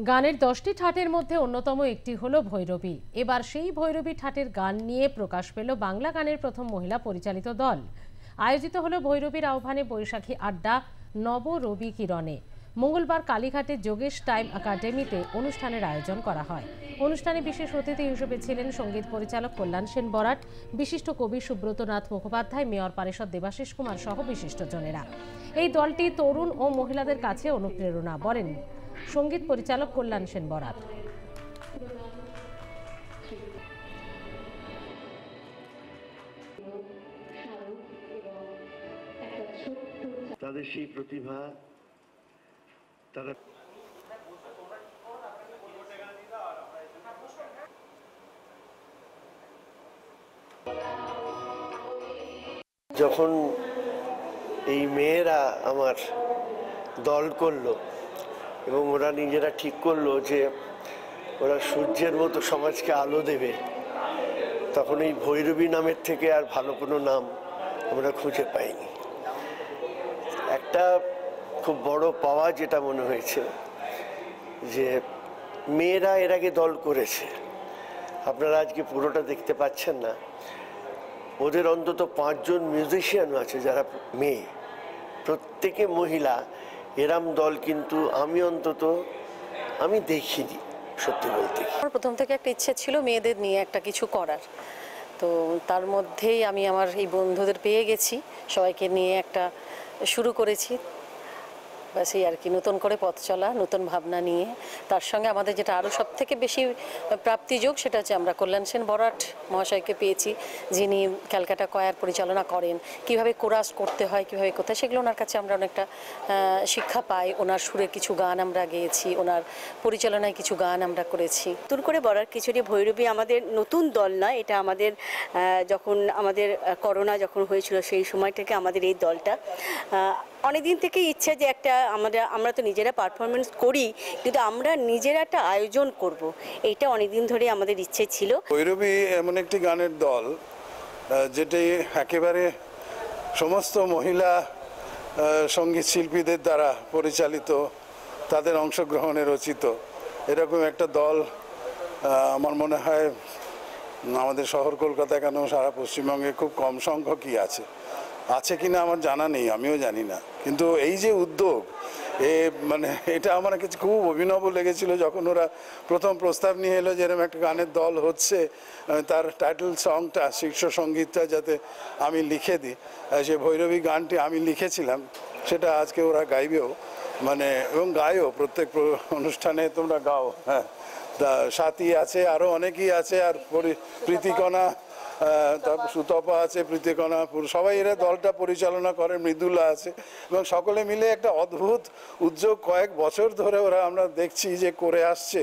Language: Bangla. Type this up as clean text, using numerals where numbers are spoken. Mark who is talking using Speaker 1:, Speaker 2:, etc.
Speaker 1: গানের 10টি ঠাটের মধ্যে অন্যতম একটি হলো ভৈরবী। এবার সেই ভৈরবী ঠাটের গান নিয়ে প্রকাশ পেল বাংলা গানের প্রথম মহিলা পরিচালিত দল। আয়োজিত হলো ভৈরবীর আহ্বানে বৈশাখী আড্ডা নব রবি কিরণে। মঙ্গলবার কালীঘাটে যোগেশ টাইম একাডেমিতে অনুষ্ঠানের আয়োজন করা হয়। অনুষ্ঠানে বিশেষ অতিথি হিসেবে ছিলেন সঙ্গীত পরিচালক কল্যাণ সেন বরাট, বিশিষ্ট কবি সুব্রতনাথ মুখোপাধ্যায়, মেয়র পারিষদ দেবাশিস কুমার সহ বিশিষ্টজনেরা। এই দলটি তরুণ ও মহিলাদের কাছে অনুপ্রেরণা, বলেন সঙ্গীত পরিচালক কল্যাণ সেন বরাট।
Speaker 2: তাদের সেই প্রতিভা তারা যখন এই মেয়েরা আমার দল করলো এবং ওরা নিজেরা ঠিক করলো যে ওরা সূর্যের মতো সমাজকে আলো দেবে, তখন এই ভৈরবী নামের থেকে আর ভালো কোনো নাম আমরা খুঁজে পাইনি। একটা খুব বড় পাওয়া যেটা মনে হয়েছে যে মেয়েরা এর আগে দল করেছে, আপনারা আজকে পুরোটা দেখতে পাচ্ছেন না, ওদের অন্তত 5 জন মিউজিশিয়ানও আছে যারা মেয়ে, প্রত্যেকে মহিলা। এরম দল কিন্তু আমি দেখিনি সত্যি বলতে।
Speaker 3: আমার প্রথম থেকে একটা ইচ্ছে ছিল মেয়েদের নিয়ে একটা কিছু করার, তো তার মধ্যেই আমি আমার এই বন্ধুদের পেয়ে গেছি, সবাইকে নিয়ে একটা শুরু করেছি। ব্যাস এই আর কি, নতুন করে পথ চলা, নতুন ভাবনা নিয়ে। তার সঙ্গে আমাদের যেটা আরও সব থেকে বেশি প্রাপ্তিযোগ সেটা হচ্ছে আমরা কল্যাণ সেন বরাট মহাশয়কে পেয়েছি, যিনি ক্যালকাটা কয়ার পরিচালনা করেন। কিভাবে কোরাস করতে হয়, কীভাবে কোথায়, সেগুলো ওনার কাছে আমরা অনেকটা শিক্ষা পাই। ওনার সুরে কিছু গান আমরা গেয়েছি, ওনার পরিচালনায় কিছু গান আমরা করেছি।
Speaker 4: নতুন করে বলার কিছু নিয়ে ভৈরবী আমাদের নতুন দল নয়, এটা আমাদের যখন আমাদের করোনা যখন হয়েছিল সেই সময় থেকে আমাদের এই দলটা অনেকদিন থেকে ইচ্ছা যে একটা আমরা তো নিজেরা পারফরমেন্স করি, কিন্তু আমরা নিজেরা একটা আয়োজন করব, এইটা অনেকদিন ধরে আমাদের ইচ্ছে ছিল।
Speaker 5: ভৈরবী এমন একটি গানের দল যেটি একেবারে সমস্ত মহিলা সঙ্গীত শিল্পীদের দ্বারা পরিচালিত, তাদের অংশগ্রহণে রচিত। এরকম একটা দল আমার মনে হয় আমাদের শহর কলকাতা কেন সারা পশ্চিমবঙ্গে খুব কম সংখ্যকই আছে কিনা আমার জানা নেই, আমিও জানি না। কিন্তু এই যে উদ্যোগ, এটা আমার কাছে খুব অভিনব লেগেছিল যখন ওরা প্রথম প্রস্তাব নিয়ে এলো যে এরকম একটা গানের দল হচ্ছে, তার টাইটেল সংটা, শীর্ষ সঙ্গীতটা যাতে আমি লিখে দিই। সে ভৈরবী গানটি আমি লিখেছিলাম, সেটা আজকে ওরা গাইবেও, এবং গায়ও, প্রত্যেক অনুষ্ঠানে তোমরা গাও। হ্যাঁ, তা সাথী আছে, আরও অনেকেই আছে, আর প্রীতিকণা, তারপর সুতপা আছে, প্রীতিকণা, সবাই এরা দলটা পরিচালনা করে, মৃদুলা আছে, এবং সকলে মিলে একটা অদ্ভুত উদ্যোগ কয়েক বছর ধরে ওরা আমরা দেখছি যে করে আসছে।